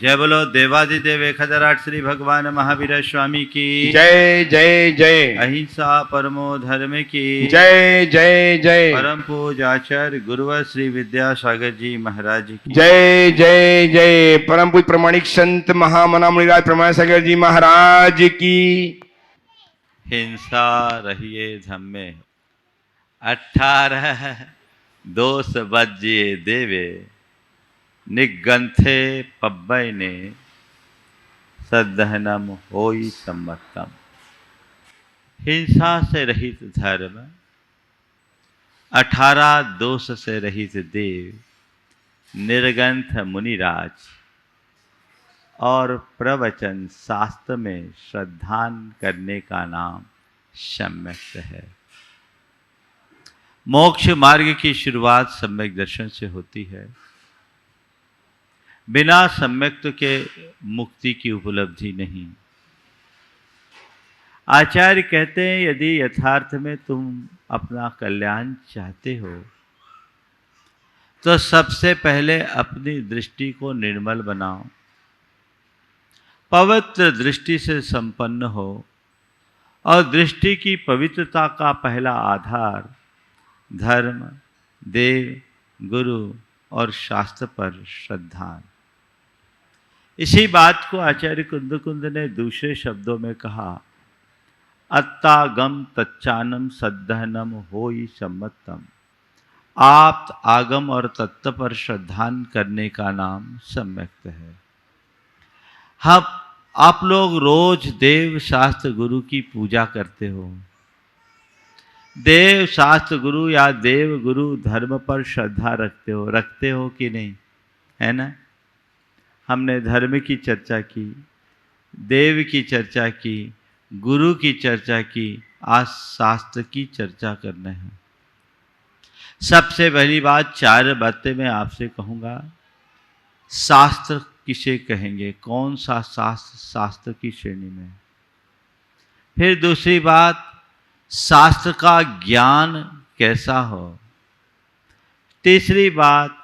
जय बोलो देवादिदेव 1008 श्री भगवान महावीर स्वामी की जय जय जय। अहिंसा परमो धर्म की जय जय जय। परम पूजाचार्य गुरुवर श्री विद्यासागर जी महाराज की जय जय जय। परम पूज प्रमाणिक संत महामना मुनिराज प्रमाण सागर जी महाराज की। हिंसा रहिए धम्मे 18 दोष बज्ये देवे निगंथे पब्बई ने सदहनम होई सम्मतम। हिंसा से रहित धर्म, 18 दोष से रहित देव, निर्गंथ मुनिराज और प्रवचन शास्त्र में श्रद्धान करने का नाम सम्यक्त है। मोक्ष मार्ग की शुरुआत सम्यक दर्शन से होती है। बिना सम्यक्त के मुक्ति की उपलब्धि नहीं। आचार्य कहते हैं यदि यथार्थ में तुम अपना कल्याण चाहते हो तो सबसे पहले अपनी दृष्टि को निर्मल बनाओ, पवित्र दृष्टि से संपन्न हो और दृष्टि की पवित्रता का पहला आधार धर्म, देव, गुरु और शास्त्र पर श्रद्धा। इसी बात को आचार्य कुंद ने दूसरे शब्दों में कहा, अत्तागम तच्चानम सद्धनम होई सम्मतम। आप आगम और तत्व पर श्रद्धान करने का नाम सम्यक्त है। हम आप लोग रोज देव शास्त्र गुरु की पूजा करते हो। देव शास्त्र गुरु या देव गुरु धर्म पर श्रद्धा रखते हो कि नहीं, है ना। हमने धर्म की चर्चा की, देव की चर्चा की, गुरु की चर्चा की, आज शास्त्र की चर्चा करना है। सबसे पहली बात, 4 बातें मैं आपसे कहूँगा। शास्त्र किसे कहेंगे, कौन सा शास्त्र शास्त्र की श्रेणी में। फिर दूसरी बात, शास्त्र का ज्ञान कैसा हो। तीसरी बात,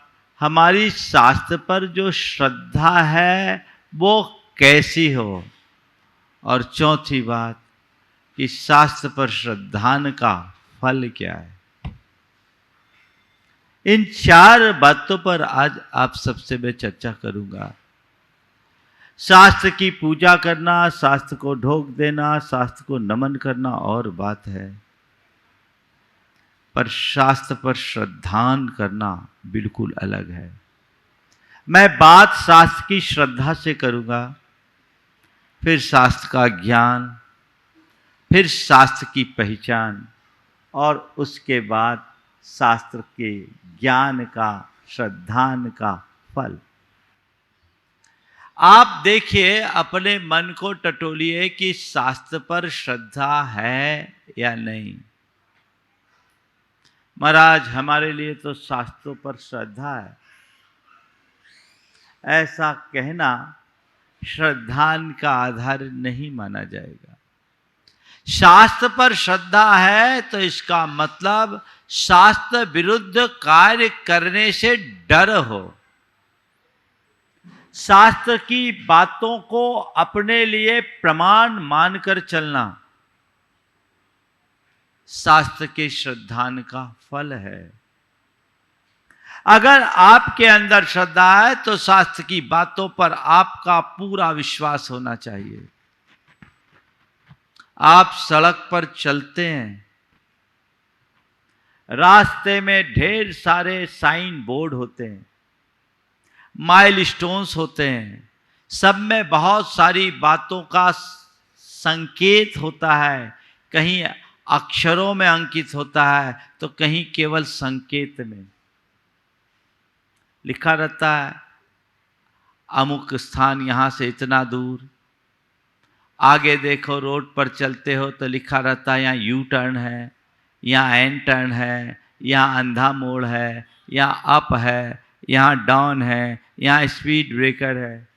हमारी शास्त्र पर जो श्रद्धा है वो कैसी हो। और चौथी बात कि शास्त्र पर श्रद्धान का फल क्या है। इन 4 बातों पर आज आप सबसे मैं चर्चा करूंगा। शास्त्र की पूजा करना, शास्त्र को ढोक देना, शास्त्र को नमन करना और बात है, पर शास्त्र पर श्रद्धान करना बिल्कुल अलग है। मैं बात शास्त्र की श्रद्धा से करूंगा, फिर शास्त्र का ज्ञान, फिर शास्त्र की पहचान और उसके बाद शास्त्र के ज्ञान का, श्रद्धान का फल। आप देखिए, अपने मन को टटोलिए कि शास्त्र पर श्रद्धा है या नहीं। महाराज हमारे लिए तो शास्त्रों पर श्रद्धा है, ऐसा कहना श्रद्धान का आधार नहीं माना जाएगा। शास्त्र पर श्रद्धा है तो इसका मतलब शास्त्र विरुद्ध कार्य करने से डर हो। शास्त्र की बातों को अपने लिए प्रमाण मानकर चलना शास्त्र के श्रद्धान का फल है। अगर आपके अंदर श्रद्धा है तो शास्त्र की बातों पर आपका पूरा विश्वास होना चाहिए। आप सड़क पर चलते हैं, रास्ते में ढेर सारे साइन बोर्ड होते हैं, माइलस्टोन्स होते हैं, सब में बहुत सारी बातों का संकेत होता है। कहीं अक्षरों में अंकित होता है तो कहीं केवल संकेत में लिखा रहता है, अमुक स्थान यहां से इतना दूर। आगे देखो, रोड पर चलते हो तो लिखा रहता है यहाँ यू टर्न है, यहाँ एन टर्न है, यहाँ अंधा मोड़ है, यहाँ अप है, यहाँ डाउन है, यहाँ स्पीड ब्रेकर है।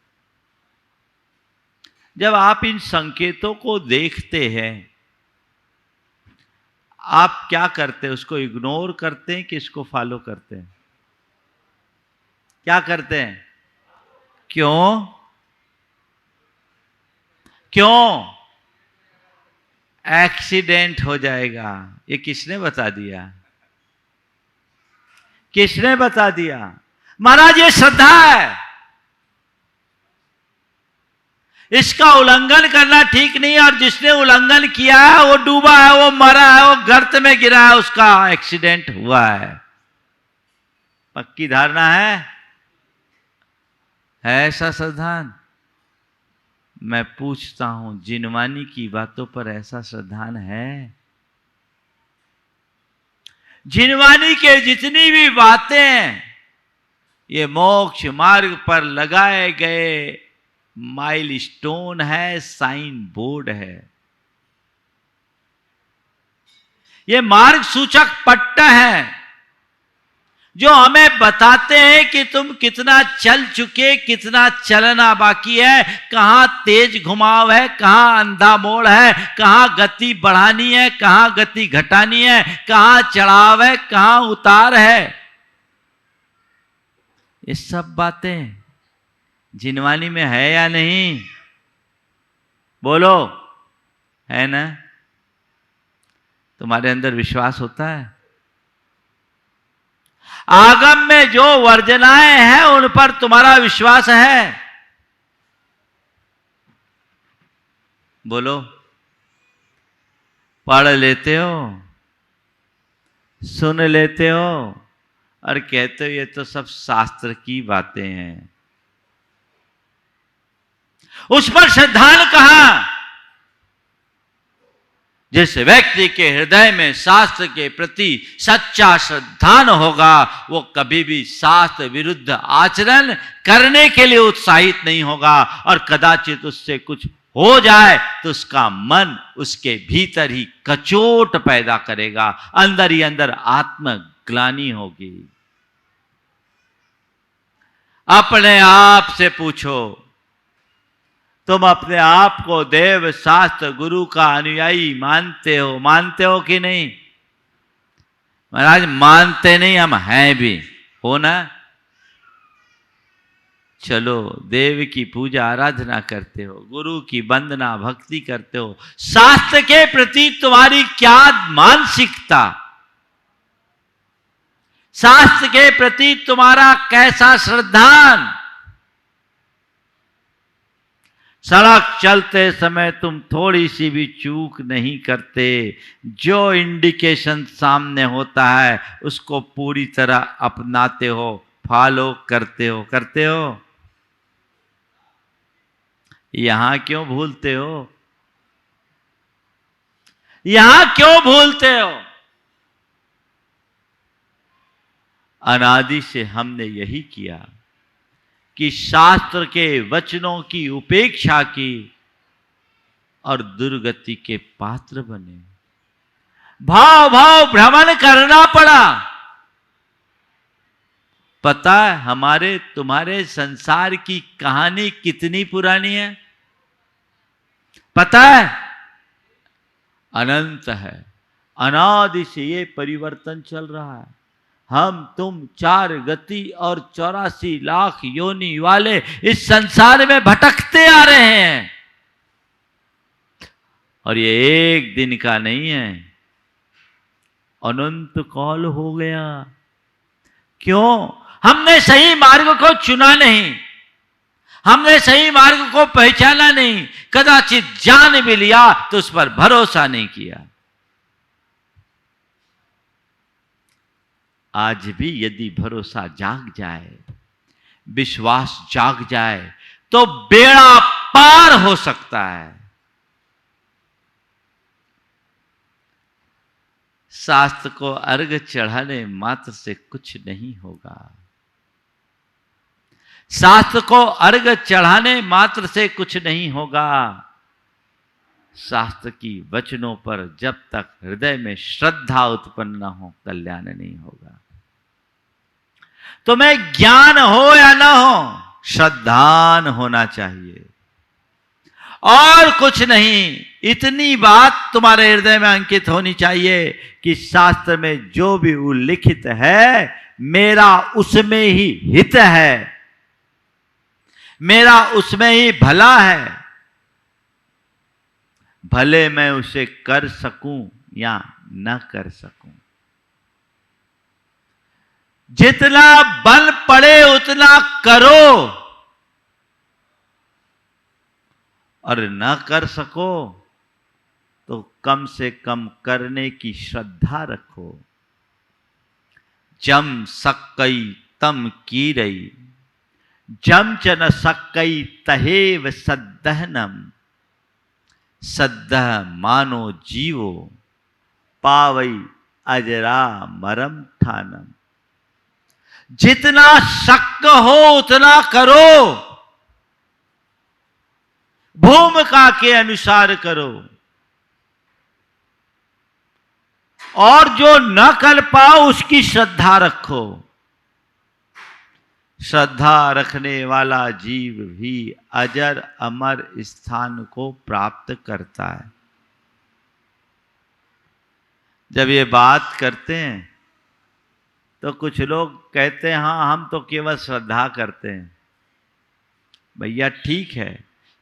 जब आप इन संकेतों को देखते हैं, आप क्या करते हैं, उसको इग्नोर करते हैं कि इसको फॉलो करते हैं। क्या करते हैं? क्यों? क्यों? एक्सीडेंट हो जाएगा। ये किसने बता दिया? किसने बता दिया? महाराज ये श्रद्धा है, इसका उल्लंघन करना ठीक नहीं है। और जिसने उल्लंघन किया है वो डूबा है, वो मरा है, वो गर्त में गिरा है, उसका एक्सीडेंट हुआ है। पक्की धारणा है ऐसा श्रद्धान? मैं पूछता हूं, जिनवानी की बातों पर ऐसा श्रद्धान है? जिनवानी के जितनी भी बातें ये मोक्ष मार्ग पर लगाए गए माइलस्टोन है, साइन बोर्ड है, ये मार्ग सूचक पट्टा है जो हमें बताते हैं कि तुम कितना चल चुके, कितना चलना बाकी है, कहां तेज घुमाव है, कहां अंधा मोड़ है, कहां गति बढ़ानी है, कहां गति घटानी है, कहां चढ़ाव है, कहां उतार है। ये सब बातें जिनवानी में है या नहीं? बोलो, है ना? तुम्हारे अंदर विश्वास होता है? आगम में जो वर्जनाएं हैं उन पर तुम्हारा विश्वास है? बोलो। पढ़ लेते हो, सुन लेते हो और कहते हो ये तो सब शास्त्र की बातें हैं। उस पर श्रद्धान कहां? जिस व्यक्ति के हृदय में शास्त्र के प्रति सच्चा श्रद्धान होगा वो कभी भी शास्त्र विरुद्ध आचरण करने के लिए उत्साहित नहीं होगा। और कदाचित उससे कुछ हो जाए तो उसका मन उसके भीतर ही कचोट पैदा करेगा, अंदर ही अंदर आत्मग्लानि होगी। अपने आप से पूछो, तुम अपने आप को देव शास्त्र गुरु का अनुयायी मानते हो? मानते हो कि नहीं? महाराज मानते नहीं, हम हैं भी, हो ना? चलो, देव की पूजा आराधना करते हो, गुरु की वंदना भक्ति करते हो, शास्त्र के प्रति तुम्हारी क्या मानसिकता, शास्त्र के प्रति तुम्हारा कैसा श्रद्धान? सड़क चलते समय तुम थोड़ी सी भी चूक नहीं करते, जो इंडिकेशन सामने होता है उसको पूरी तरह अपनाते हो, फॉलो करते हो। करते हो? यहां क्यों भूलते हो? यहां क्यों भूलते हो? अनादि से हमने यही किया कि शास्त्र के वचनों की उपेक्षा की और दुर्गति के पात्र बने। भाव भाव भ्रमण करना पड़ा। पता है हमारे तुम्हारे संसार की कहानी कितनी पुरानी है? पता है? अनंत है। अनादि से ये परिवर्तन चल रहा है। हम तुम 4 गति और 84 लाख योनि वाले इस संसार में भटकते आ रहे हैं और ये एक दिन का नहीं है, अनंत काल हो गया। क्यों? हमने सही मार्ग को चुना नहीं, हमने सही मार्ग को पहचाना नहीं, कदाचित जान भी लिया तो उस पर भरोसा नहीं किया। आज भी यदि भरोसा जाग जाए, विश्वास जाग जाए तो बेड़ा पार हो सकता है। शास्त्र को अर्घ चढ़ाने मात्र से कुछ नहीं होगा। शास्त्र को अर्घ चढ़ाने मात्र से कुछ नहीं होगा। शास्त्र की वचनों पर जब तक हृदय में श्रद्धा उत्पन्न न हो, कल्याण नहीं होगा। तुम्हें ज्ञान हो या ना हो, श्रद्धान होना चाहिए और कुछ नहीं। इतनी बात तुम्हारे हृदय में अंकित होनी चाहिए कि शास्त्र में जो भी उल्लिखित है मेरा उसमें ही हित है, मेरा उसमें ही भला है। भले मैं उसे कर सकूं या न कर सकूं। जितना बल पड़े उतना करो, और न कर सको तो कम से कम करने की श्रद्धा रखो। जम सक्कई तम कीरई, जम च न सक्कई तहेव सद्दहनम। सद्दह मानो जीवो, पावई अजरा मरम ठानम। जितना शक्य हो उतना करो, भूमिका के अनुसार करो, और जो न कर पाओ उसकी श्रद्धा रखो। श्रद्धा रखने वाला जीव भी अजर अमर स्थान को प्राप्त करता है। जब ये बात करते हैं तो कुछ लोग कहते हैं हाँ हम तो केवल श्रद्धा करते हैं। भैया ठीक है,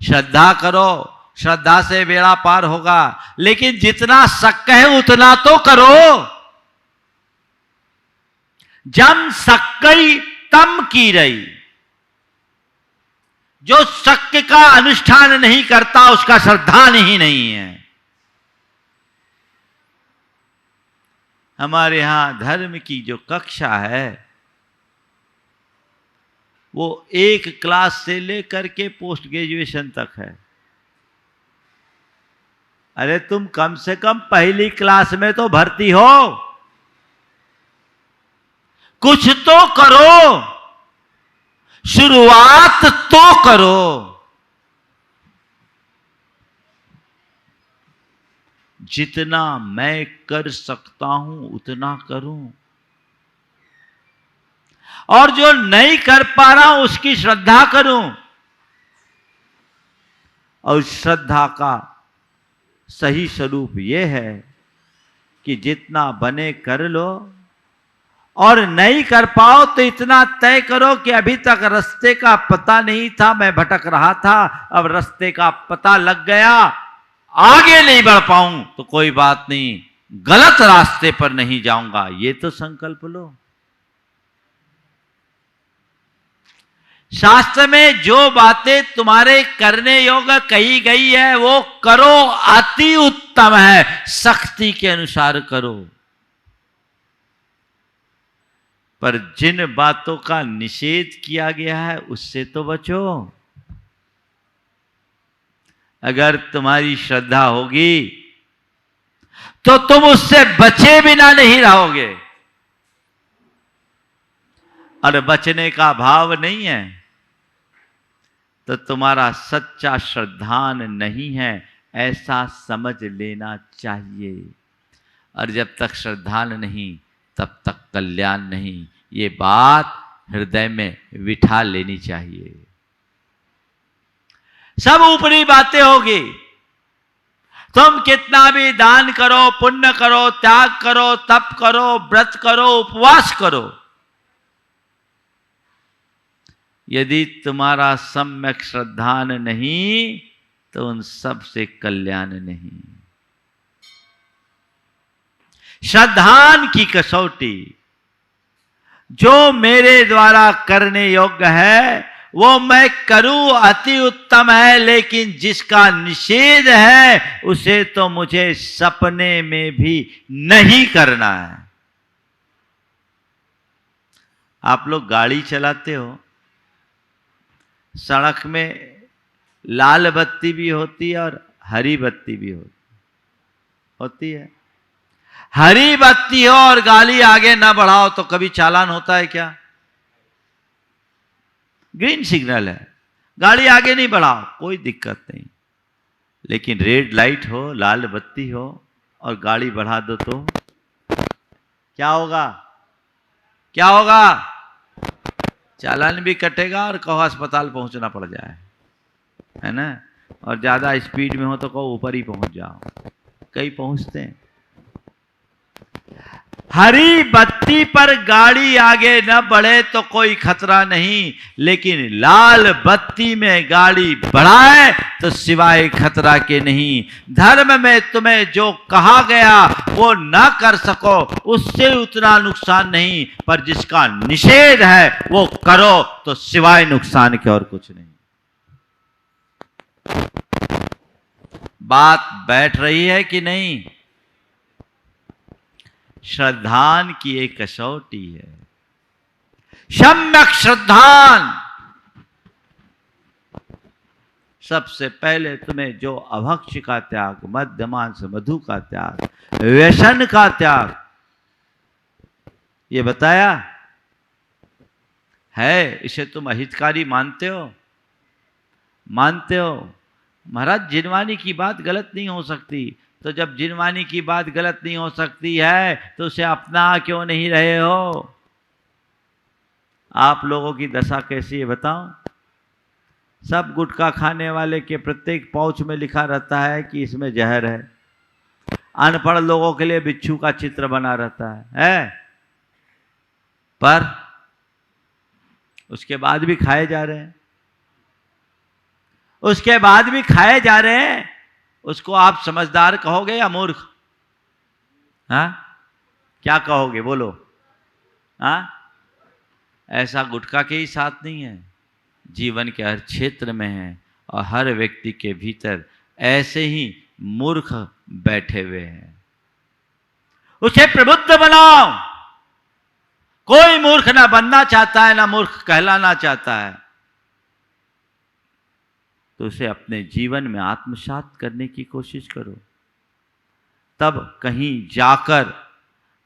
श्रद्धा करो, श्रद्धा से बेड़ा पार होगा, लेकिन जितना शक्य है उतना तो करो। जम सक्कई तम कीरई, जो शक्य का अनुष्ठान नहीं करता उसका श्रद्धा नहीं है। हमारे यहां धर्म की जो कक्षा है वो 1 क्लास से लेकर के पोस्ट ग्रेजुएशन तक है। अरे तुम कम से कम पहली क्लास में तो भर्ती हो, कुछ तो करो, शुरुआत तो करो। जितना मैं कर सकता हूं उतना करूं, और जो नहीं कर पा रहा हूं उसकी श्रद्धा करूं। और श्रद्धा का सही स्वरूप यह है कि जितना बने कर लो, और नहीं कर पाओ तो इतना तय करो कि अभी तक रास्ते का पता नहीं था, मैं भटक रहा था, अब रास्ते का पता लग गया, आगे नहीं बढ़ पाऊं तो कोई बात नहीं, गलत रास्ते पर नहीं जाऊंगा, ये तो संकल्प लो। शास्त्र में जो बातें तुम्हारे करने योग्य कही गई है वो करो, अति उत्तम है। सख्ती के अनुसार करो, पर जिन बातों का निषेध किया गया है उससे तो बचो। अगर तुम्हारी श्रद्धा होगी तो तुम उससे बचे बिना नहीं रहोगे, और बचने का भाव नहीं है तो तुम्हारा सच्चा श्रद्धान नहीं है, ऐसा समझ लेना चाहिए। और जब तक श्रद्धान नहीं तब तक कल्याण नहीं, ये बात हृदय में बिठा लेनी चाहिए। सब ऊपरी बातें होगी, तुम कितना भी दान करो, पुण्य करो, त्याग करो, तप करो, व्रत करो, उपवास करो, यदि तुम्हारा सम्यक श्रद्धान नहीं तो उन सब से कल्याण नहीं। श्रद्धान की कसौटी जो मेरे द्वारा करने योग्य है वो मैं करूं, अति उत्तम है, लेकिन जिसका निषेध है उसे तो मुझे सपने में भी नहीं करना है। आप लोग गाड़ी चलाते हो, सड़क में लाल बत्ती भी होती है और हरी बत्ती भी होती है। हरी बत्ती हो और गाड़ी आगे ना बढ़ाओ तो कभी चालान होता है क्या? ग्रीन सिग्नल है, गाड़ी आगे नहीं बढ़ाओ, कोई दिक्कत नहीं। लेकिन रेड लाइट हो, लाल बत्ती हो और गाड़ी बढ़ा दो तो क्या होगा? क्या होगा? चालान भी कटेगा और कहो अस्पताल पहुंचना पड़ जाए, है ना। और ज्यादा स्पीड में हो तो कहो ऊपर ही पहुंच जाओ, कई पहुंचते हैं। हरी बत्ती पर गाड़ी आगे न बढ़े तो कोई खतरा नहीं, लेकिन लाल बत्ती में गाड़ी बढ़ाए तो सिवाय खतरा के नहीं। धर्म में तुम्हें जो कहा गया वो न कर सको उससे उतना नुकसान नहीं, पर जिसका निषेध है वो करो तो सिवाय नुकसान के और कुछ नहीं। बात बैठ रही है कि नहीं? श्रद्धान की एक कसौटी है, सम्यक श्रद्धान। सबसे पहले तुम्हें जो अभक्ष्य का त्याग, मद्य मांस मधु का त्याग, व्यसन का त्याग, ये बताया है, इसे तुम अहितकारी मानते हो? मानते हो? महाराज जिनवानी की बात गलत नहीं हो सकती, तो जब जिनवानी की बात गलत नहीं हो सकती है तो उसे अपना क्यों नहीं रहे हो? आप लोगों की दशा कैसी है बताओ? सब गुटखा खाने वाले के प्रत्येक पाउच में लिखा रहता है कि इसमें जहर है। अनपढ़ लोगों के लिए बिच्छू का चित्र बना रहता है? पर उसके बाद भी खाए जा रहे हैं, उसके बाद भी खाए जा रहे हैं। उसको आप समझदार कहोगे या मूर्ख? हाँ, क्या कहोगे बोलो? हाँ, ऐसा गुटखा के ही साथ नहीं है, जीवन के हर क्षेत्र में है, और हर व्यक्ति के भीतर ऐसे ही मूर्ख बैठे हुए हैं। उसे प्रबुद्ध बनाओ। कोई मूर्ख ना बनना चाहता है, ना मूर्ख कहलाना चाहता है, तो उसे अपने जीवन में आत्मसात करने की कोशिश करो, तब कहीं जाकर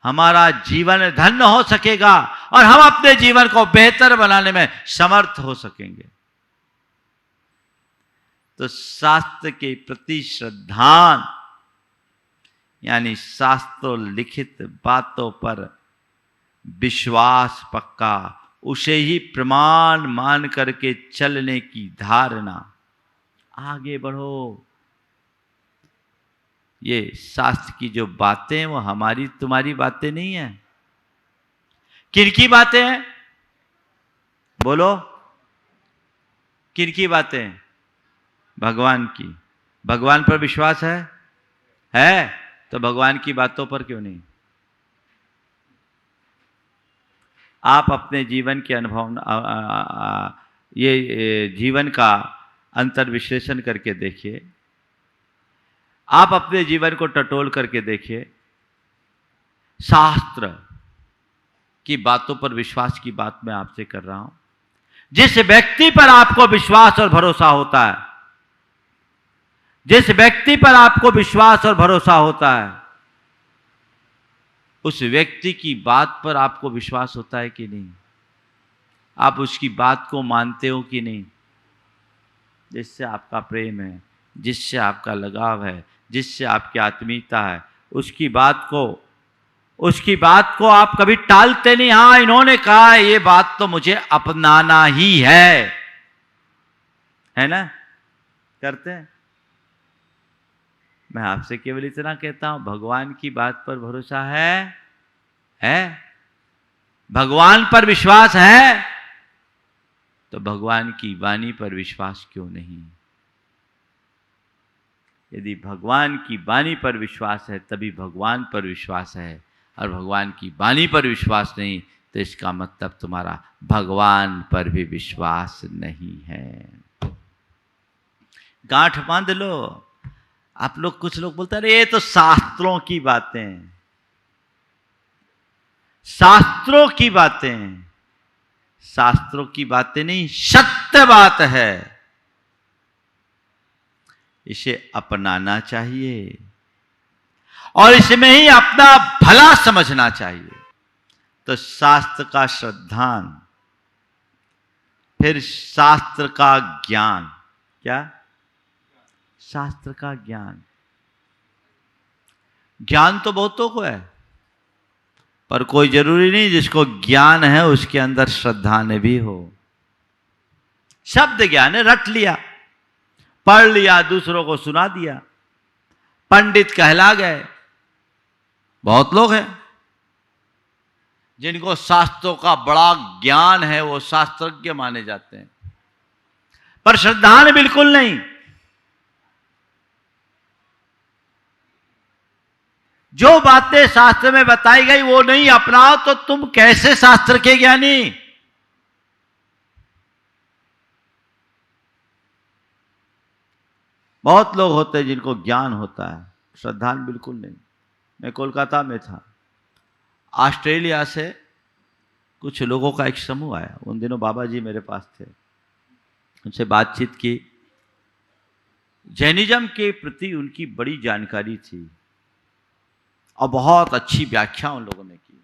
हमारा जीवन धन्य हो सकेगा और हम अपने जीवन को बेहतर बनाने में समर्थ हो सकेंगे। तो शास्त्र के प्रति श्रद्धान यानी शास्त्रों लिखित बातों पर विश्वास पक्का, उसे ही प्रमाण मान करके चलने की धारणा। आगे बढ़ो। ये शास्त्र की जो बातें हैं वो हमारी तुम्हारी बातें नहीं है। किनकी बातें हैं बोलो? किनकी बातें? भगवान की। भगवान पर विश्वास है तो भगवान की बातों पर क्यों नहीं? आप अपने जीवन के अनुभव ये जीवन का अंतर विश्लेषण करके देखिए। आप अपने जीवन को टटोल करके देखिए। शास्त्र की बातों पर विश्वास की बात मैं आपसे कर रहा हूं। जिस व्यक्ति पर आपको विश्वास और भरोसा होता है, जिस व्यक्ति पर आपको विश्वास और भरोसा होता है, उस व्यक्ति की बात पर आपको विश्वास होता है कि नहीं? आप उसकी बात को मानते हो कि नहीं? जिससे आपका प्रेम है, जिससे आपका लगाव है, जिससे आपकी आत्मीयता है, उसकी बात को आप कभी टालते नहीं। हाँ, इन्होंने कहा है, ये बात तो मुझे अपनाना ही है ना? करते हैं। मैं आपसे केवल इतना कहता हूं, भगवान की बात पर भरोसा है? भगवान पर विश्वास है तो भगवान की वाणी पर विश्वास क्यों नहीं? यदि भगवान की वाणी पर विश्वास है तभी भगवान पर विश्वास है, और भगवान की वाणी पर विश्वास नहीं तो इसका मतलब तुम्हारा भगवान पर भी विश्वास नहीं है। गांठ बांध लो। आप लोग, कुछ लोग बोलते हैं ये तो शास्त्रों की बातें, शास्त्रों की बातें। शास्त्रों की बातें नहीं, सत्य बात है। इसे अपनाना चाहिए और इसमें ही अपना भला समझना चाहिए। तो शास्त्र का श्रद्धान, फिर शास्त्र का ज्ञान। क्या? शास्त्र का ज्ञान। ज्ञान तो बहुतों को है, पर कोई जरूरी नहीं जिसको ज्ञान है उसके अंदर श्रद्धान भी हो। शब्द ज्ञान है, रट लिया, पढ़ लिया, दूसरों को सुना दिया, पंडित कहला गए। बहुत लोग हैं जिनको शास्त्रों का बड़ा ज्ञान है वो शास्त्रज्ञ माने जाते हैं, पर श्रद्धान बिल्कुल नहीं। जो बातें शास्त्र में बताई गई वो नहीं अपनाओ तो तुम कैसे शास्त्र के ज्ञानी। बहुत लोग होते हैं जिनको ज्ञान होता है, श्रद्धान बिल्कुल नहीं। मैं कोलकाता में था, ऑस्ट्रेलिया से कुछ लोगों का एक समूह आया। उन दिनों बाबा जी मेरे पास थे, उनसे बातचीत की। जैनिज्म के प्रति उनकी बड़ी जानकारी थी और बहुत अच्छी व्याख्या उन लोगों ने की।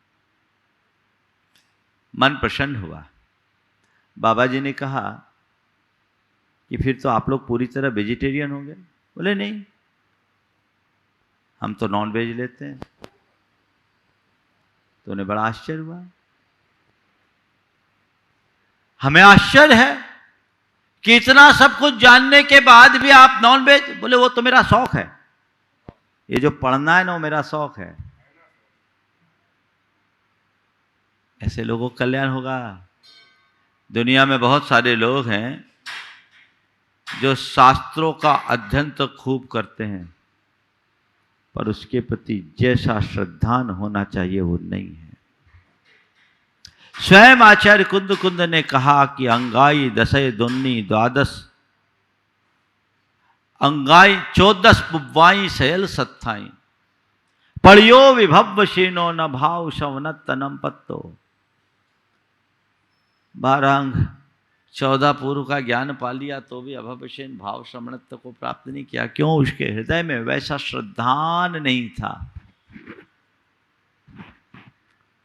मन प्रसन्न हुआ। बाबा जी ने कहा कि फिर तो आप लोग पूरी तरह वेजिटेरियन होंगे। बोले नहीं, हम तो नॉन वेज लेते हैं। तो उन्हें बड़ा आश्चर्य हुआ। हमें आश्चर्य है कि इतना सब कुछ जानने के बाद भी आप नॉन वेज। बोले वो तो मेरा शौक है, ये जो पढ़ना है ना वो मेरा शौक है। ऐसे लोगों का कल्याण होगा। दुनिया में बहुत सारे लोग हैं जो शास्त्रों का अध्ययन तो खूब करते हैं, पर उसके प्रति जैसा श्रद्धान होना चाहिए वो नहीं है। स्वयं आचार्य कुंद कुंद ने कहा कि अंगाई दशय दुन्नी द्वादश, अंगाई 14 पुब्वाई सयल सत्थाई, पढ़ियो विभव शीनो न भाव शवनत तनम पत्तो। 12 अंग 14 पूर्व का ज्ञान पा लिया तो भी अभवशेन भाव श्रमणत्व को प्राप्त नहीं किया। क्यों? उसके हृदय में वैसा श्रद्धान नहीं था।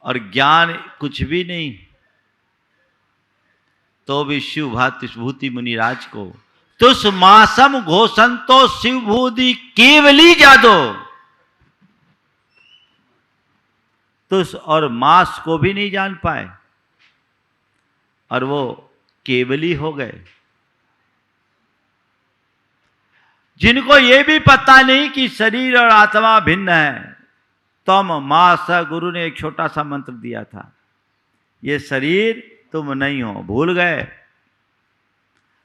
और ज्ञान कुछ भी नहीं तो भी शिव भूति मुनिराज को तुस मासम घोषंतो शिव भूति केवली जादो। तुस और मास को भी नहीं जान पाए और वो केवली हो गए। जिनको ये भी पता नहीं कि शरीर और आत्मा भिन्न है। तम मास, गुरु ने एक छोटा सा मंत्र दिया था, ये शरीर तुम नहीं हो, भूल गए।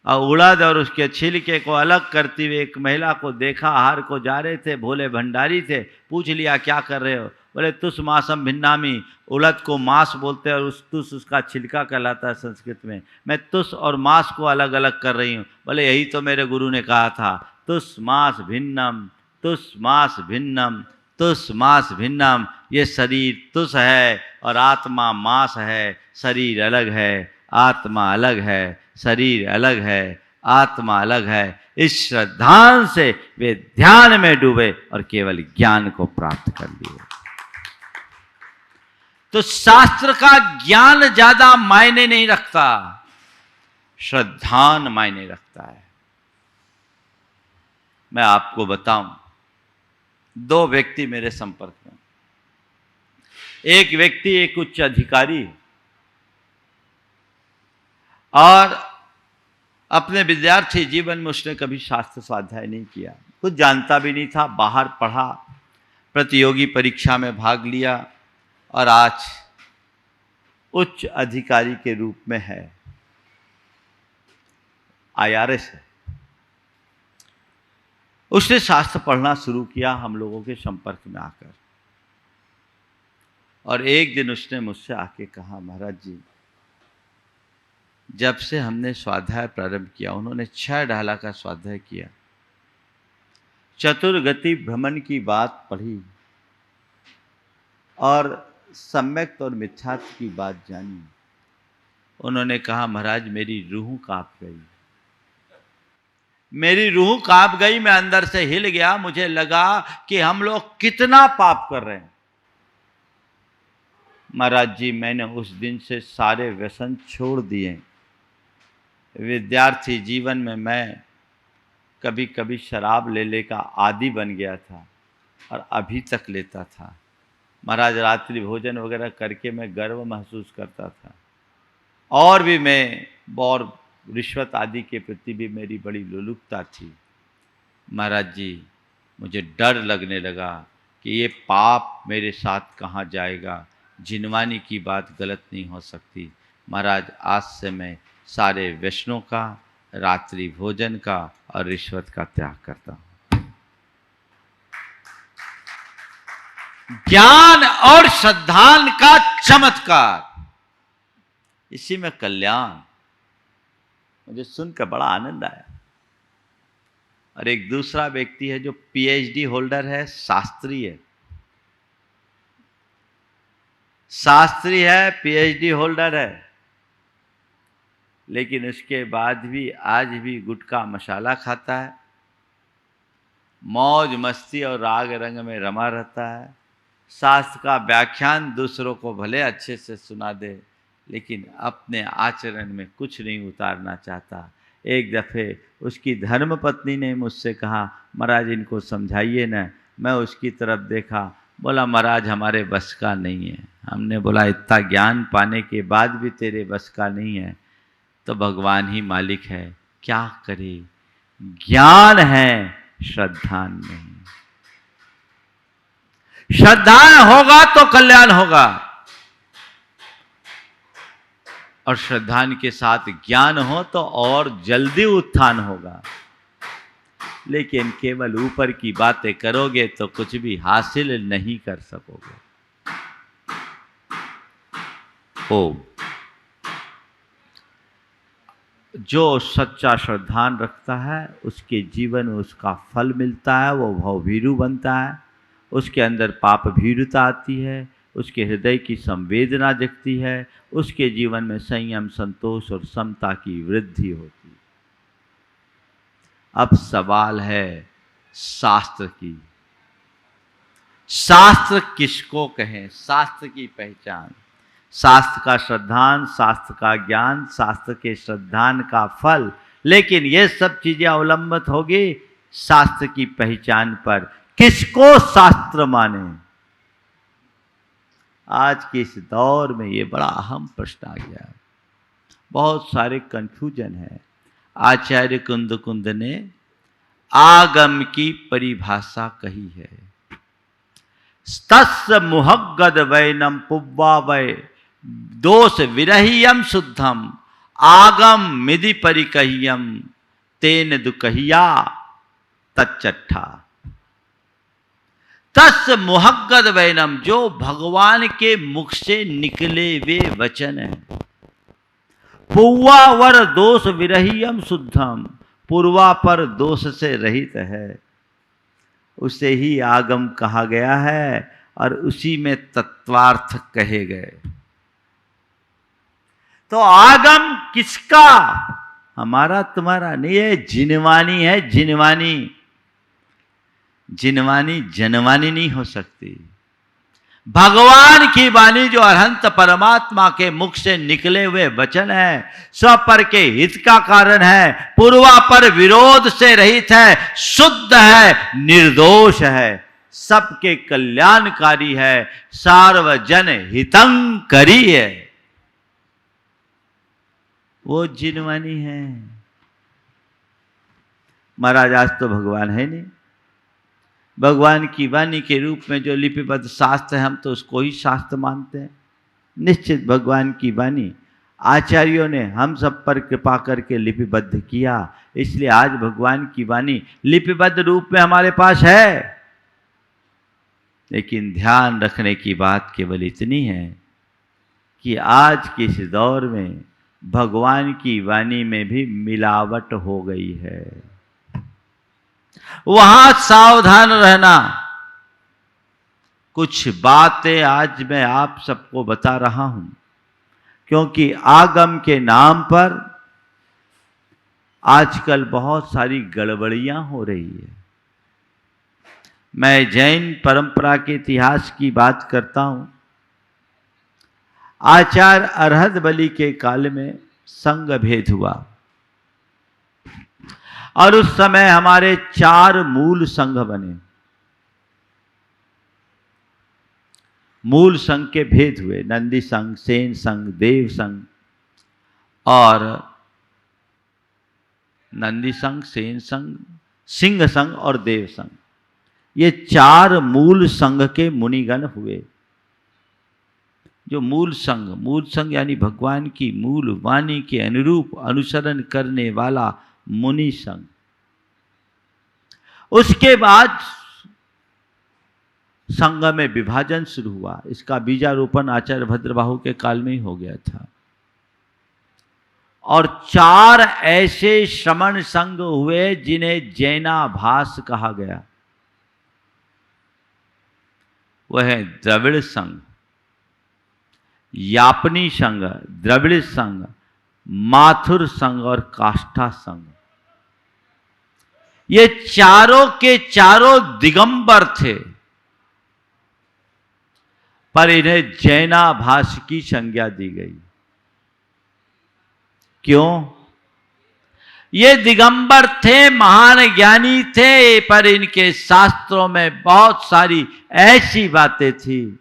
और उड़द और उसके छिलके को अलग करती हुए एक महिला को देखा, आहार को जा रहे थे, भोले भंडारी थे। पूछ लिया क्या कर रहे हो? बोले तुस मासम भिन्नामी। उड़द को मास बोलते हैं और तुस उसका छिलका कहलाता है संस्कृत में। मैं तुस और मास को अलग अलग कर रही हूँ। बोले यही तो मेरे गुरु ने कहा था, तुस मास भिन्नम, तुस मास भिन्नम, तुस मास भिन्नम। ये शरीर तुस है और आत्मा मास है। शरीर अलग है, आत्मा अलग है। शरीर अलग है, आत्मा अलग है। इस श्रद्धान से वे ध्यान में डूबे और केवल ज्ञान को प्राप्त कर लिए। तो शास्त्र का ज्ञान ज्यादा मायने नहीं रखता, श्रद्धान मायने रखता है। मैं आपको बताऊं, 2 व्यक्ति मेरे संपर्क में। एक व्यक्ति एक उच्च अधिकारी और अपने विद्यार्थी जीवन में उसने कभी शास्त्र स्वाध्याय नहीं किया, कुछ जानता भी नहीं था। बाहर पढ़ा, प्रतियोगी परीक्षा में भाग लिया और आज उच्च अधिकारी के रूप में है, IRS है। उसने शास्त्र पढ़ना शुरू किया हम लोगों के संपर्क में आकर। और एक दिन उसने मुझसे आके कहा, महाराज जी, जब से हमने स्वाध्याय प्रारंभ किया, उन्होंने 6 डाला का स्वाध्याय किया, चतुर्गति भ्रमण की बात पढ़ी और सम्यक्त और मिथ्यात्व की बात जानी। उन्होंने कहा, महाराज मेरी रूह कांप गई, मेरी रूह कांप गई, मैं अंदर से हिल गया। मुझे लगा कि हम लोग कितना पाप कर रहे हैं। महाराज जी, मैंने उस दिन से सारे व्यसन छोड़ दिए। विद्यार्थी जीवन में मैं कभी कभी शराब ले का आदी बन गया था और अभी तक लेता था। महाराज, रात्रि भोजन वगैरह करके मैं गर्व महसूस करता था। और भी मैं और रिश्वत आदि के प्रति भी मेरी बड़ी लोलुपता थी। महाराज जी, मुझे डर लगने लगा कि ये पाप मेरे साथ कहाँ जाएगा। जिनवानी की बात गलत नहीं हो सकती। महाराज आज से मैं सारे वैष्णव का, रात्रि भोजन का और रिश्वत का त्याग करता हूं। ज्ञान और श्रद्धान का चमत्कार, इसी में कल्याण। मुझे सुनकर बड़ा आनंद आया। और एक दूसरा व्यक्ति है जो पीएचडी होल्डर है, शास्त्री है, पीएचडी होल्डर है, लेकिन उसके बाद भी आज भी गुटखा मसाला खाता है, मौज मस्ती और राग रंग में रमा रहता है। शास्त्र का व्याख्यान दूसरों को भले अच्छे से सुना दे, लेकिन अपने आचरण में कुछ नहीं उतारना चाहता। एक दफ़े उसकी धर्मपत्नी ने मुझसे कहा, महाराज इनको समझाइए ना। मैं उसकी तरफ देखा, बोला महाराज हमारे बस का नहीं है। हमने बोला इतना ज्ञान पाने के बाद भी तेरे बस का नहीं है तो भगवान ही मालिक है, क्या करे। ज्ञान है, श्रद्धा नहीं। श्रद्धा होगा तो कल्याण होगा, और श्रद्धा के साथ ज्ञान हो तो और जल्दी उत्थान होगा। लेकिन केवल ऊपर की बातें करोगे तो कुछ भी हासिल नहीं कर सकोगे। ओम। जो सच्चा श्रद्धान रखता है उसके जीवन में उसका फल मिलता है, वो भवभीरु बनता है, उसके अंदर पाप भीरुता आती है, उसके हृदय की संवेदना जगती है, उसके जीवन में संयम, संतोष और समता की वृद्धि होती है। अब सवाल है शास्त्र की। शास्त्र किसको कहें? शास्त्र की पहचान, शास्त्र का श्रद्धान, शास्त्र का ज्ञान, शास्त्र के श्रद्धान का फल। लेकिन ये सब चीजें अवलंबित होगी शास्त्र की पहचान पर। किसको शास्त्र माने? आज के इस दौर में ये बड़ा अहम प्रश्न आ गया है। बहुत सारे कंफ्यूजन है। आचार्य कुंद ने आगम की परिभाषा कही है। तस्य मुहग्गद वैनम पुब्बा वै दोष विरहियम शुद्धम आगम मिधि परिकह्यम तेन दुकहिया तच्चट्ठा। तस् मुहग्गद वैनम, जो भगवान के मुख से निकले वे वचन है। पुव्वा वर दोष विरहियम शुद्धम, पूर्वा पर दोष से रहित है, उसे ही आगम कहा गया है और उसी में तत्वार्थ कहे गए। तो आगम किसका? हमारा तुम्हारा नहीं है, जिनवानी है। जिनवानी, जिनवानी जनवानी नहीं हो सकती। भगवान की वाणी जो अनंत परमात्मा के मुख से निकले हुए वचन है, स्वपर के हित का कारण है, पूर्वा पर विरोध से रहित है, शुद्ध है, निर्दोष है, सबके कल्याणकारी है, सार्वजन हितंकरी है, वो जिनवानी है। महाराज आज तो भगवान है नहीं। भगवान की वाणी के रूप में जो लिपिबद्ध शास्त्र है, हम तो उसको ही शास्त्र मानते हैं। निश्चित भगवान की वाणी आचार्यों ने हम सब पर कृपा करके लिपिबद्ध किया, इसलिए आज भगवान की वाणी लिपिबद्ध रूप में हमारे पास है। लेकिन ध्यान रखने की बात केवल इतनी है कि आज के इस दौर में भगवान की वाणी में भी मिलावट हो गई है। वहां सावधान रहना। कुछ बातें आज मैं आप सबको बता रहा हूं, क्योंकि आगम के नाम पर आजकल बहुत सारी गड़बड़ियां हो रही है। मैं जैन परंपरा के इतिहास की बात करता हूं। आचार्य अरहद बलि के काल में संघ भेद हुआ और उस समय हमारे 4 मूल संघ बने। मूल संघ के भेद हुए, नंदी संघ, सेन संघ, देव संघ और नंदी संघ, सेन संघ, सिंह संघ और देव संघ। ये 4 मूल संघ के मुनिगण हुए। जो मूल संग यानी भगवान की मूल वाणी के अनुरूप अनुसरण करने वाला मुनि संग। उसके बाद संघ में विभाजन शुरू हुआ। इसका बीजारोपण आचार्य भद्रबाहु के काल में ही हो गया था। और 4 ऐसे श्रमण संघ हुए जिन्हें जैनाभास कहा गया। वह है द्रविड़ संघ, यापनी संघ, द्रविड़ संघ, माथुर संघ और काष्ठा संघ। ये चारों के चारों दिगंबर थे, पर इन्हें जैनाभास की संज्ञा दी गई। क्यों? ये दिगंबर थे, महान ज्ञानी थे, पर इनके शास्त्रों में बहुत सारी ऐसी बातें थी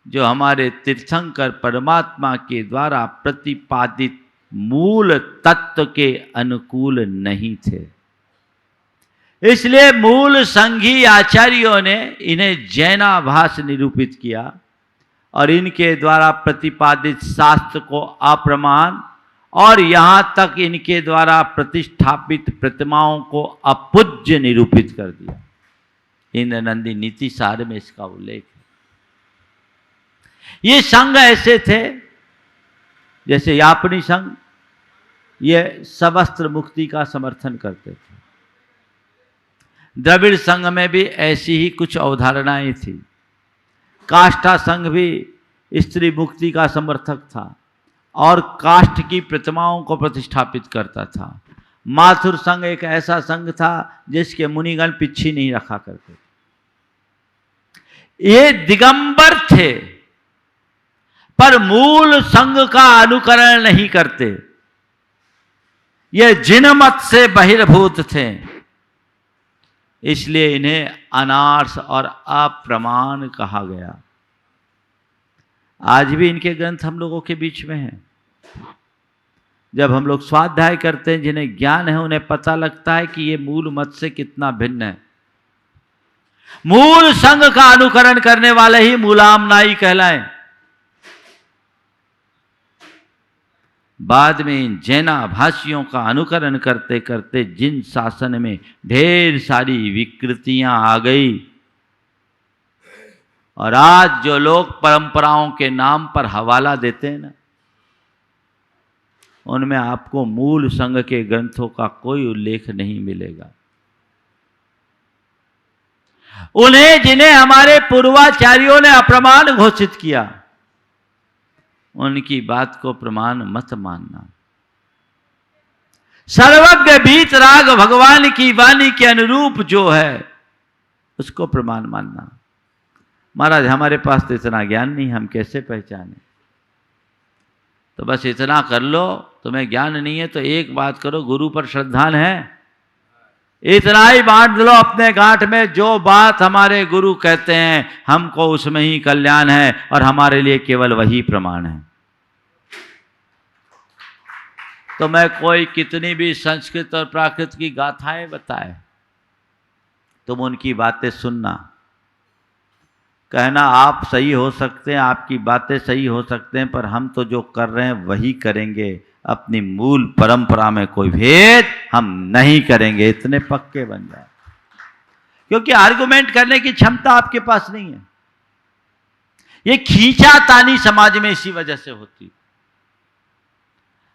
जो हमारे तीर्थंकर परमात्मा के द्वारा प्रतिपादित मूल तत्व के अनुकूल नहीं थे। इसलिए मूल संघी आचार्यों ने इन्हें जैनाभास निरूपित किया और इनके द्वारा प्रतिपादित शास्त्र को अप्रमाण और यहां तक इनके द्वारा प्रतिष्ठापित प्रतिमाओं को अपूज्य निरूपित कर दिया। इंद्र नंदी नीति सार में इसका उल्लेख है। ये संघ ऐसे थे जैसे यापनी संघ, ये सवस्त्र मुक्ति का समर्थन करते थे। द्रविड़ संघ में भी ऐसी ही कुछ अवधारणाएं थी। काष्ठा संघ भी स्त्री मुक्ति का समर्थक था और काष्ठ की प्रतिमाओं को प्रतिष्ठापित करता था। माथुर संघ एक ऐसा संघ था जिसके मुनिगण पिच्छी नहीं रखा करते। ये दिगंबर थे पर मूल संघ का अनुकरण नहीं करते। ये जिनमत से बहिर्भूत थे, इसलिए इन्हें अनार्ष और अप्रमाण कहा गया। आज भी इनके ग्रंथ हम लोगों के बीच में हैं। जब हम लोग स्वाध्याय करते हैं, जिन्हें ज्ञान है उन्हें पता लगता है कि ये मूल मत से कितना भिन्न है। मूल संघ का अनुकरण करने वाले ही मूलामनाई कहलाएं। बाद में इन जैनाभासियों का अनुकरण करते करते जिन शासन में ढेर सारी विकृतियां आ गई और आज जो लोग परंपराओं के नाम पर हवाला देते हैं ना, उनमें आपको मूल संघ के ग्रंथों का कोई उल्लेख नहीं मिलेगा। उन्हें जिन्हें हमारे पूर्वाचार्यों ने अप्रमाण घोषित किया, उनकी बात को प्रमाण मत मानना। सर्वज्ञ वीतराग भगवान की वाणी के अनुरूप जो है उसको प्रमाण मानना। महाराज हमारे पास तो इतना ज्ञान नहीं, हम कैसे पहचाने? तो बस इतना कर लो, तुम्हें ज्ञान नहीं है तो एक बात करो, गुरु पर श्रद्धान है, इतना ही बांट लो अपने गांठ में। जो बात हमारे गुरु कहते हैं हमको उसमें ही कल्याण है और हमारे लिए केवल वही प्रमाण है। तो मैं कोई कितनी भी संस्कृत और प्राकृत की गाथाएं बताए, तुम उनकी बातें सुनना, कहना आप सही हो सकते हैं, आपकी बातें सही हो सकते हैं, पर हम तो जो कर रहे हैं वही करेंगे, अपनी मूल परंपरा में कोई भेद हम नहीं करेंगे। इतने पक्के बन जाए, क्योंकि आर्गुमेंट करने की क्षमता आपके पास नहीं है। ये खींचातानी समाज में इसी वजह से होती।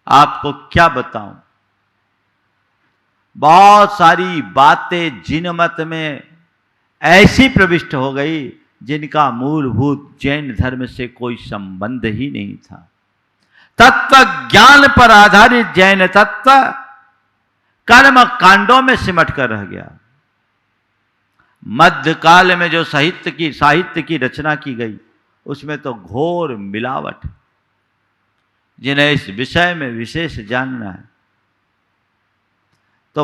आपको क्या बताऊं, बहुत सारी बातें जिन मत में ऐसी प्रविष्ट हो गई जिनका मूलभूत जैन धर्म से कोई संबंध ही नहीं था। तत्व ज्ञान पर आधारित जैन तत्व कर्म कांडों में सिमट कर रह गया। मध्यकाल में जो साहित्य की रचना की गई उसमें तो घोर मिलावट। जिन्हें इस विषय में विशेष जानना है तो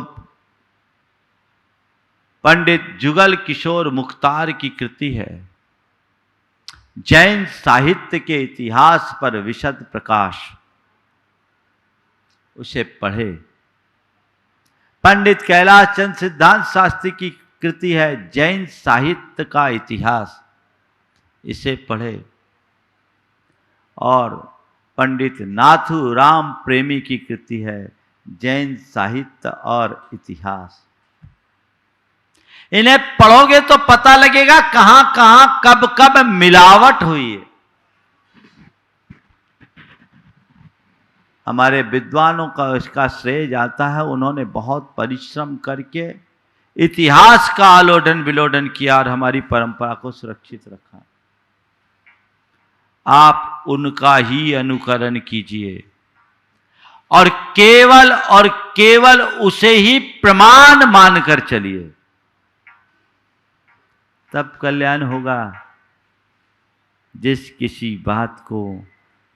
पंडित जुगल किशोर मुख्तार की कृति है जैन साहित्य के इतिहास पर विशद प्रकाश, उसे पढ़े। पंडित कैलाश चंद्र सिद्धांत शास्त्री की कृति है जैन साहित्य का इतिहास, इसे पढ़े। और पंडित नाथू राम प्रेमी की कृति है जैन साहित्य और इतिहास। इन्हें पढ़ोगे तो पता लगेगा कहां कहां कब कब मिलावट हुई है। हमारे विद्वानों का इसका श्रेय जाता है, उन्होंने बहुत परिश्रम करके इतिहास का आलोडन विलोडन किया और हमारी परंपरा को सुरक्षित रखा। आप उनका ही अनुकरण कीजिए और केवल उसे ही प्रमाण मानकर चलिए, तब कल्याण होगा। जिस किसी बात को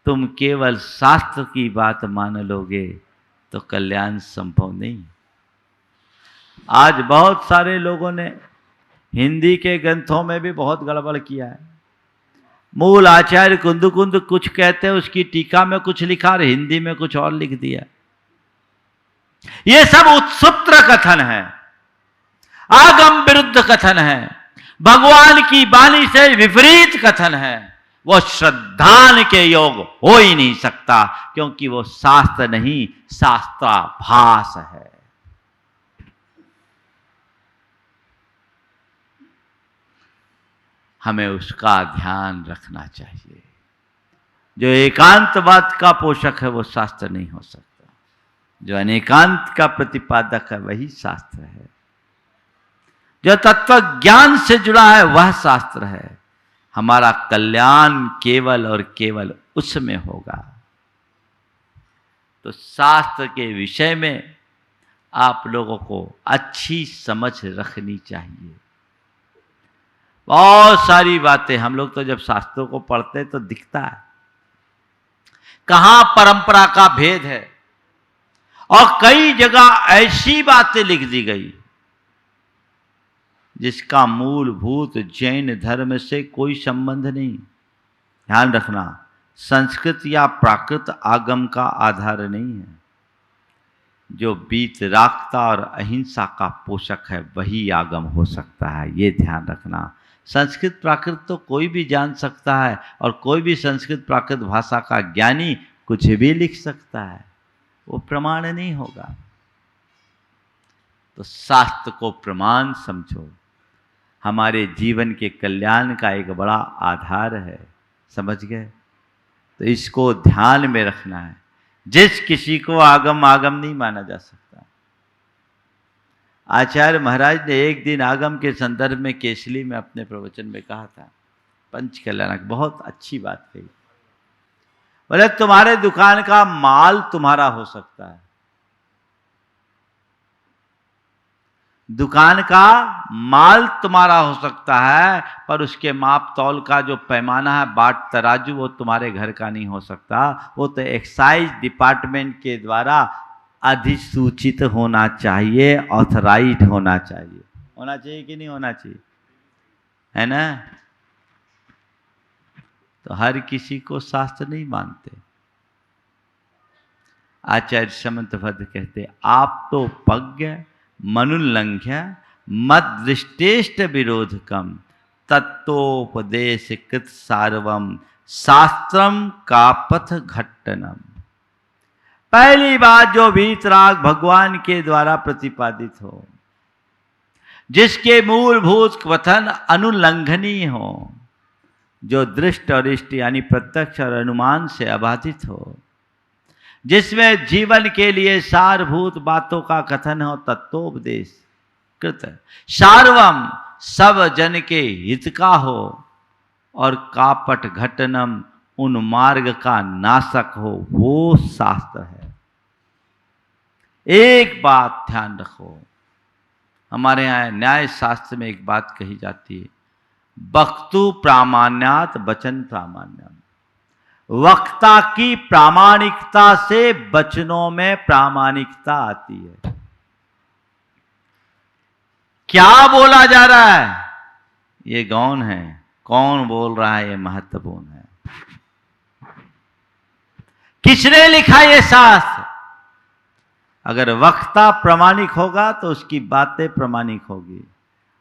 तुम केवल शास्त्र की बात मान लोगे तो कल्याण संभव नहीं। आज बहुत सारे लोगों ने हिंदी के ग्रंथों में भी बहुत गड़बड़ किया है। मूल आचार्य कुंद कुछ कहते हैं, उसकी टीका में कुछ लिखा और हिंदी में कुछ और लिख दिया। ये सब उत्सूत्र कथन है, आगम विरुद्ध कथन है, भगवान की वाणी से विपरीत कथन है। वो श्रद्धान के योग हो ही नहीं सकता, क्योंकि वो शास्त्र नहीं शास्त्राभास है। हमें उसका ध्यान रखना चाहिए। जो एकांतवाद का पोषक है वो शास्त्र नहीं हो सकता, जो अनेकांत का प्रतिपादक है वही शास्त्र है। जो तत्व ज्ञान से जुड़ा है वह शास्त्र है। हमारा कल्याण केवल और केवल उसमें होगा। तो शास्त्र के विषय में आप लोगों को अच्छी समझ रखनी चाहिए। बहुत सारी बातें हम लोग तो जब शास्त्रों को पढ़ते तो दिखता है कहां परंपरा का भेद है, और कई जगह ऐसी बातें लिख दी गई जिसका मूलभूत जैन धर्म से कोई संबंध नहीं। ध्यान रखना, संस्कृत या प्राकृत आगम का आधार नहीं है। जो वीतरागता और अहिंसा का पोषक है वही आगम हो सकता है, ये ध्यान रखना। संस्कृत प्राकृत तो कोई भी जान सकता है, और कोई भी संस्कृत प्राकृत भाषा का ज्ञानी कुछ भी लिख सकता है, वो प्रमाण नहीं होगा। तो शास्त्र को प्रमाण समझो, हमारे जीवन के कल्याण का एक बड़ा आधार है। समझ गए? तो इसको ध्यान में रखना है। जिस किसी को आगम नहीं माना जा सकता। आचार्य महाराज ने एक दिन आगम के संदर्भ में केसली में अपने प्रवचन में कहा था, पंच कल्याणक, बहुत अच्छी बात कही। बोले तुम्हारे दुकान का माल तुम्हारा हो सकता है, दुकान का माल तुम्हारा हो सकता है, पर उसके माप तौल का जो पैमाना है, बाट तराजू, वो तुम्हारे घर का नहीं हो सकता। वो तो एक्साइज डिपार्टमेंट के द्वारा अधिसूचित होना चाहिए, ऑथराइज्ड होना चाहिए। होना चाहिए कि नहीं होना चाहिए? है ना? तो हर किसी को शास्त्र नहीं मानते। आचार्य समंतभद्र कहते, आप तो पज्ञ मनुल्लंघ्य मद दृष्टेष्ट विरोधकम तत्वोपदेश कृत सार्वम शास्त्रम कापथ घट्टनम। पहली बात, जो वीतराग भगवान के द्वारा प्रतिपादित हो, जिसके मूलभूत कथन अनुल्लंघनीय हो, जो दृष्ट और इष्ट यानी प्रत्यक्ष और अनुमान से अबाधित हो, जिसमें जीवन के लिए सारभूत बातों का कथन हो, तत्वोपदेश कृत सार्वम सब जन के हित का हो, और कापट घटनम उन मार्ग का नाशक हो, वो शास्त्र है। एक बात ध्यान रखो, हमारे यहाँ न्याय शास्त्र में एक बात कही जाती है, वक्तु प्रामाण्यात वचन प्रामाण्यम। वक्ता की प्रामाणिकता से वचनों में प्रामाणिकता आती है। क्या बोला जा रहा है ये गौण है, कौन बोल रहा है ये महत्वपूर्ण है। किसने लिखा ये शास्त्र? अगर वक्ता प्रामाणिक होगा तो उसकी बातें प्रामाणिक होगी,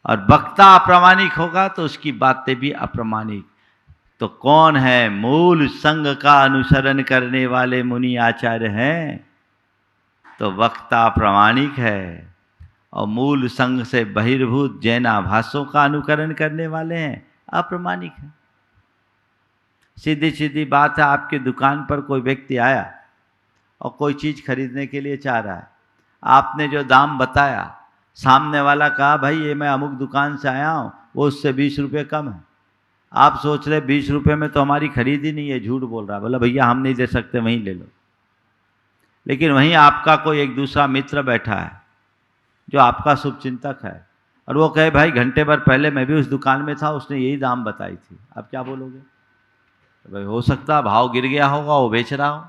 और वक्ता अप्रामाणिक होगा तो उसकी बातें भी अप्रामाणिक। तो कौन है? मूल संग का अनुसरण करने वाले मुनि आचार्य हैं, तो वक्ता प्रामाणिक है। और मूल संग से बहिर्भूत जैनाभासों का अनुकरण करने वाले हैं, अप्रामाणिक है। सीधी सीधी बात है, आपकी दुकान पर कोई व्यक्ति आया और कोई चीज़ खरीदने के लिए चाह रहा है। आपने जो दाम बताया, सामने वाला कहा भाई ये मैं अमुक दुकान से आया हूँ, वो उससे 20 रुपये कम है। आप सोच रहे 20 रुपये में तो हमारी खरीद ही नहीं है, झूठ बोल रहा है। बोला भैया हम नहीं दे सकते, वहीं ले लो। लेकिन वहीं आपका कोई एक दूसरा मित्र बैठा है जो आपका शुभचिंतक है, और वो कहे भाई घंटे भर पहले मैं भी उस दुकान में था, उसने यही दाम बताई थी। आप क्या बोलोगे? तो भाई हो सकता भाव गिर गया होगा, वो बेच रहा हो।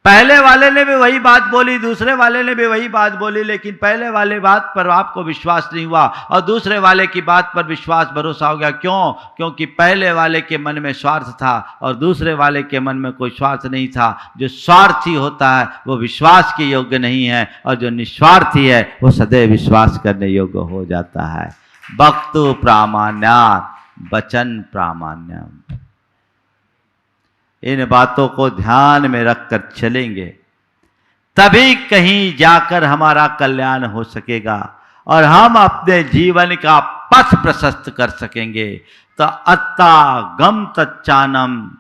पहले वाले ने भी वही बात बोली, दूसरे वाले ने भी वही बात बोली, लेकिन पहले वाले बात पर आपको विश्वास नहीं हुआ और दूसरे वाले की बात पर विश्वास भरोसा हो गया। क्यों? क्योंकि पहले वाले के मन में स्वार्थ था और दूसरे वाले के मन में कोई स्वार्थ नहीं था। जो स्वार्थी होता है वो विश्वास के योग्य नहीं है, और जो निस्वार्थी है वो सदैव विश्वास करने योग्य हो जाता है। वक्तु प्रामाण्यात् वचन प्रामाण्यम। इन बातों को ध्यान में रखकर चलेंगे तभी कहीं जाकर हमारा कल्याण हो सकेगा और हम अपने जीवन का पथ प्रशस्त कर सकेंगे। तो अत्ता गम तच्चानम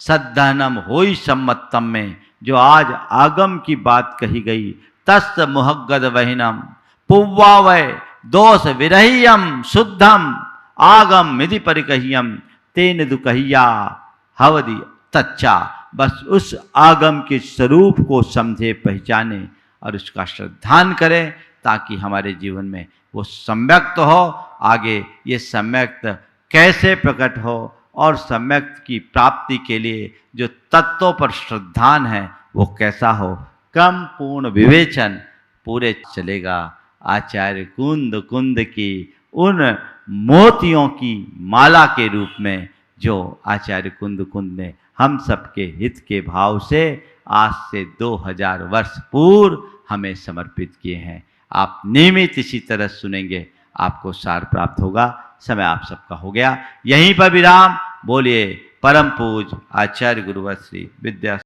सद्धनम होई सम्मतम में जो आज आगम की बात कही गई, तस् मुहग्गद वहिनम पुव्वावय दोष विरहियम शुद्धम आगम मिधि परिकहियम तेन दुकहिया हवदी तच्चा। बस उस आगम के स्वरूप को समझे, पहचाने और उसका श्रद्धान करें, ताकि हमारे जीवन में वो सम्यक्त हो। आगे ये सम्यक्त कैसे प्रकट हो और सम्यक्त की प्राप्ति के लिए जो तत्वों पर श्रद्धान है वो कैसा हो, क्रम पूर्ण विवेचन पूरे चलेगा। आचार्य कुंद कुंद की उन मोतियों की माला के रूप में जो आचार्य कुंद कुंद ने हम सबके हित के भाव से आज से 2000 वर्ष पूर्व हमें समर्पित किए हैं। आप नियमित इसी तरह सुनेंगे, आपको सार प्राप्त होगा। समय आप सबका हो गया, यहीं पर विराम। बोलिए परम पूज आचार्य गुरुवर श्री विद्या